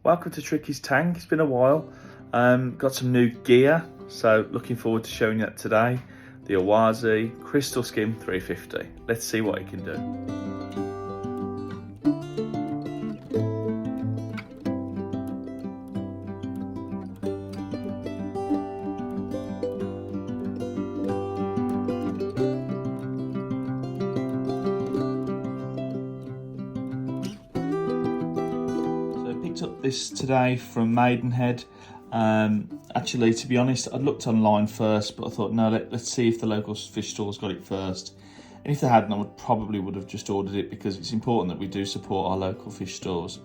Welcome to Tricky's Tank. It's been a while. Got some new gear, so looking forward to showing you that today. The Oase CrystalSkim 350. Let's see what it can do. Up this today from Maidenhead. Actually, to be honest, I'd looked online first, but I thought, no, let's see if the local fish stores got it first. And if they hadn't, I would have just ordered it, because it's important that we do support our local fish stores.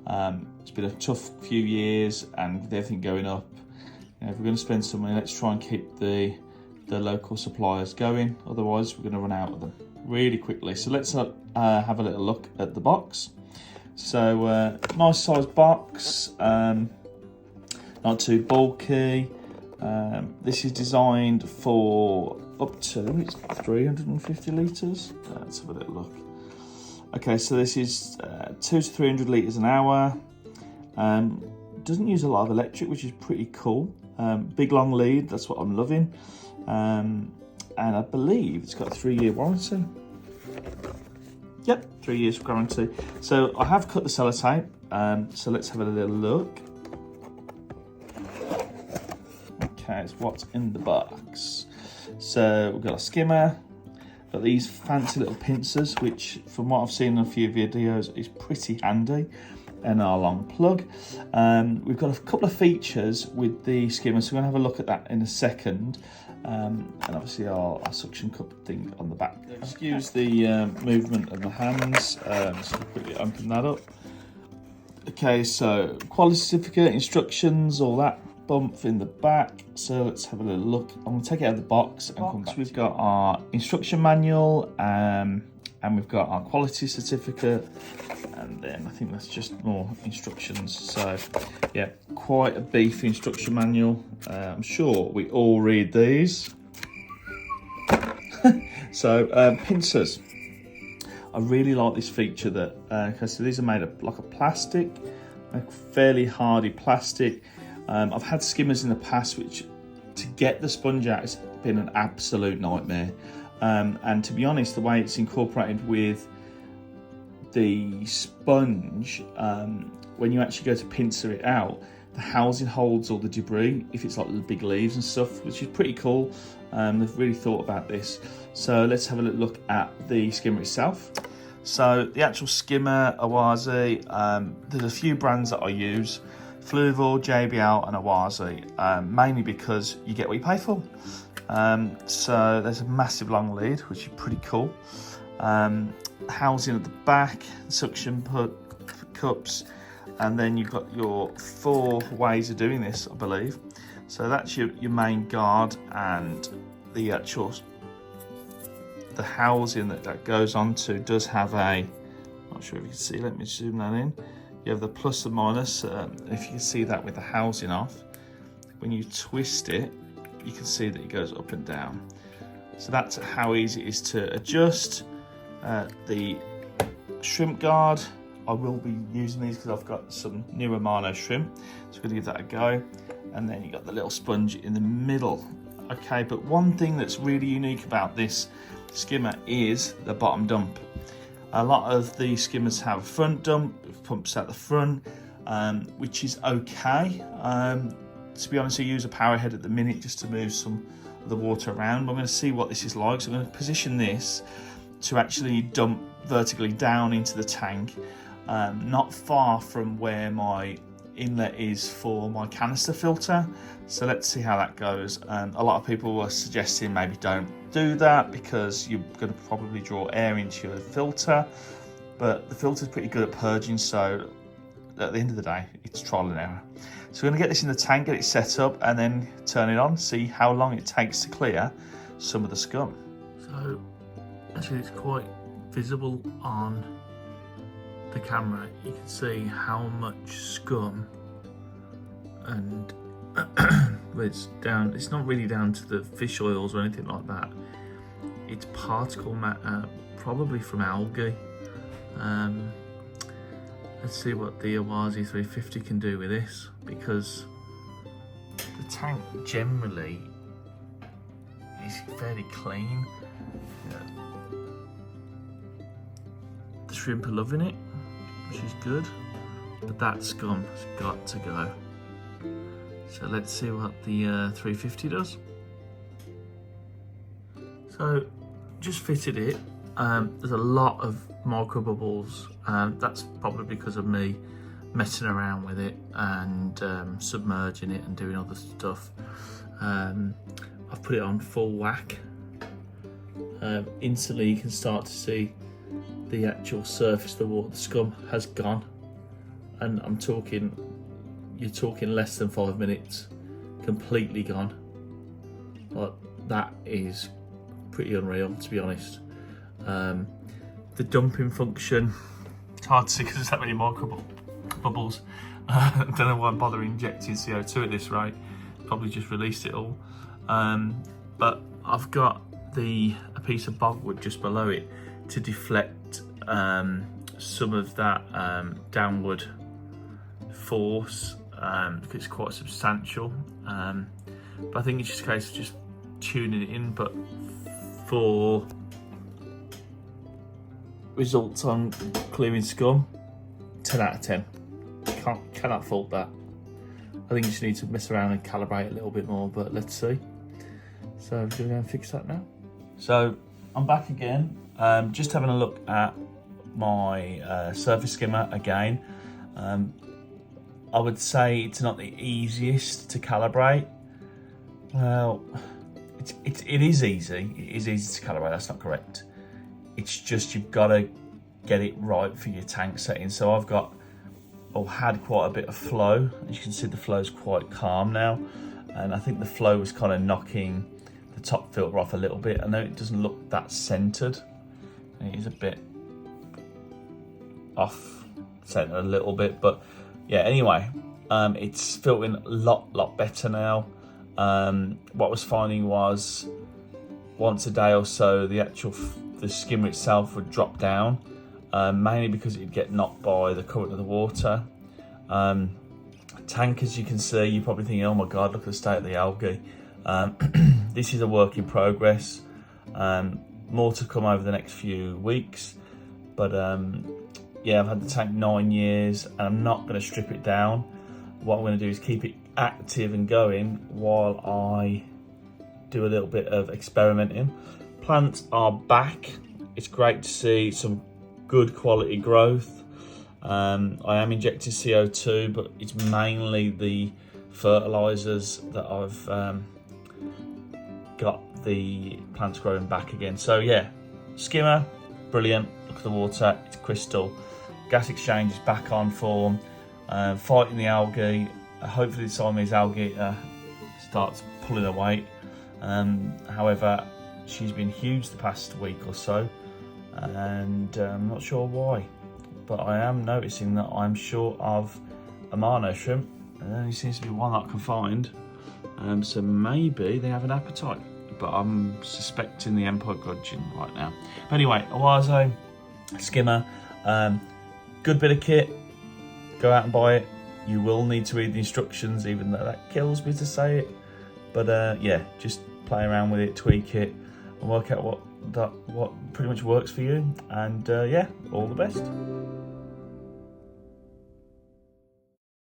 It's been a tough few years, and with everything going up, if we're going to spend some money, let's try and keep the local suppliers going. Otherwise, we're going to run out of them really quickly. So let's have a little look at the box. So nice sized box, not too bulky. This is designed for up to 350 litres. Let's have a little look. Okay, so this is 200 to 300 litres an hour. Doesn't use a lot of electric, which is pretty cool. Big long lead, that's what I'm loving. And I believe it's got a 3-year warranty. Yep, 3 years warranty. So I have cut the sellotape, so let's have a little look. Okay, it's what's in the box. So we've got a skimmer, got these fancy little pincers, which from what I've seen in a few videos is pretty handy, and our long plug. We've got a couple of features with the skimmer, so we're going to have a look at that in a second. And obviously our suction cup thing on the back. Excuse the movement of my hands, so quickly open that up. Okay, so quality certificate, instructions, all that bump in the back. So let's have a little look. I'm going to take it out of the box and come back. We've got our instruction manual, and we've got our quality certificate, and then I think that's just more instructions. So yeah, quite a beefy instruction manual. I'm sure we all read these. So pincers. I really like this feature that, okay, so these are made of like a plastic, a fairly hardy plastic. I've had skimmers in the past which, to get the sponge out, has been an absolute nightmare. And to be honest, the way it's incorporated with the sponge, when you actually go to pincer it out, the housing holds all the debris, if it's like the big leaves and stuff, which is pretty cool. They've really thought about this. So let's have a little look at the skimmer itself. So the actual skimmer, Oase, there's a few brands that I use: Fluval, JBL and Oase, mainly because you get what you pay for. So there's a massive long lead, which is pretty cool. Housing at the back, suction cups, and then you've got your 4 ways of doing this, I believe. So that's your main guard, and the actual the housing that goes onto does have a, not sure if you can see, let me zoom that in. You have the plus and minus. If you can see that with the housing off, when you twist it, you can see that it goes up and down. So that's how easy it is to adjust. The shrimp guard, I will be using these because I've got some new Romano shrimp, so we're going to give that a go. And then you got the little sponge in the middle. Okay, but one thing that's really unique about this skimmer is the bottom dump. A lot of the skimmers have a front dump, it pumps out the front, which is okay. To be honest, I use a power head at the minute just to move some of the water around. But I'm going to see what this is like. So I'm going to position this to actually dump vertically down into the tank, not far from where my inlet is for my canister filter. So let's see how that goes. A lot of people were suggesting maybe don't do that because you're going to probably draw air into your filter, but the filter is pretty good at purging, so at the end of the day it's trial and error. So we're going to get this in the tank, get it set up, and then turn it on, see how long it takes to clear some of the scum. So actually it's quite visible on the camera. You can see how much scum, and it's down, it's not really down to the fish oils or anything like that. It's particle matter, probably from algae. let's see what the Oase 350 can do with this, because the tank generally is fairly clean. The shrimp are loving it, which is good, but that scum has got to go. So let's see what the 350 does. So just fitted it. There's a lot of micro bubbles. That's probably because of me messing around with it and submerging it and doing other stuff. I've put it on full whack. Instantly you can start to see the actual surface of the water. The scum has gone, and you're talking less than 5 minutes, completely gone. Like, that is pretty unreal, to be honest. The dumping function, it's hard to see because there's that many micro bubbles. I don't know why I'm bothering injecting CO2 at this rate. Probably just released it all. But I've got a piece of bogwood just below it to deflect some of that downward force, because it's quite substantial. But I think it's just a case of just tuning it in. But for results on clearing scum, 10 out of 10. Cannot fault that. I think you just need to mess around and calibrate a little bit more, but let's see. So I'm gonna go and fix that now. So I'm back again, just having a look at my surface skimmer again. I would say it's not the easiest to calibrate. Well, it is easy. It is easy to calibrate, that's not correct. It's just you've got to get it right for your tank setting. So I've had quite a bit of flow. As you can see, the flow is quite calm now. And I think the flow was kind of knocking the top filter off a little bit. I know it doesn't look that centered. It is a bit off center a little bit, but yeah, anyway, it's filtering a lot better now. What I was finding was once a day or so, the skimmer itself would drop down, mainly because it'd get knocked by the current of the water. Tank, as you can see, you're probably thinking, oh my God, look at the state of the algae. This is a work in progress. More to come over the next few weeks. But yeah, I've had the tank 9 years and I'm not going to strip it down. What I'm going to do is keep it active and going while I do a little bit of experimenting. Plants are back. It's great to see some good quality growth. I am injecting CO2, but it's mainly the fertilizers that I've got the plants growing back again. So yeah, skimmer, brilliant. Look at the water, it's crystal. Gas exchange is back on form, fighting the algae. Hopefully the Siamese alligator starts pulling her weight. However, she's been huge the past week or so, and I'm not sure why, but I am noticing that I'm short of Amano shrimp, and there only seems to be one that I can find. So maybe they have an appetite, but I'm suspecting the Empire Gudgeon right now. But anyway, Oase skimmer, good bit of kit. Go out and buy it. You will need to read the instructions, even though that kills me to say it. But yeah, just play around with it, tweak it, and work out what pretty much works for you. And yeah, all the best.